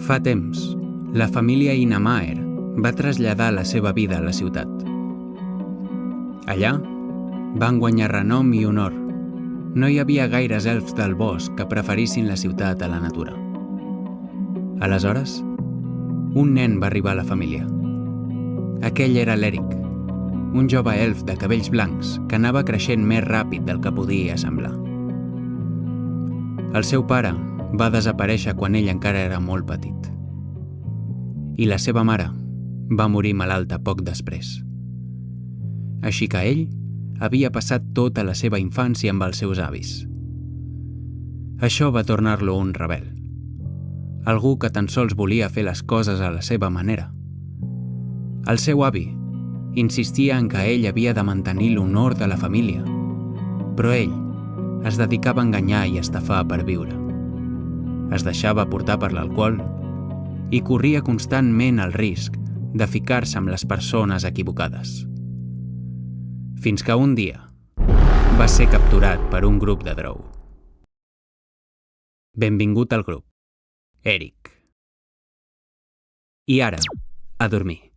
Fa temps, la família Inamaer va traslladar la seva vida a la ciutat. Allà van guanyar renom i honor. No hi havia gaires elfs del bosc que preferissin la ciutat a la natura. Aleshores, un nen va arribar a la família. Aquell era l'Eric, un jove elf de cabells blancs que anava creixent més ràpid del que podia semblar. El seu pare va desaparèixer quan ell encara era molt petit. I la seva mare va morir malalta poc després. Així que ell havia passat tota la seva infància amb els seus avis. Això va tornar-lo un rebel. Algú que tan sols volia fer les coses a la seva manera. El seu avi insistia en que ell havia de mantenir l'honor de la família, però ell es dedicava a enganyar i estafar per viure. Es deixava portar per l'alcohol i corria constantment el risc de ficar-se amb les persones equivocades. Fins que un dia va ser capturat per un grup de Drow. Benvingut al grup, Eric. I ara, a dormir.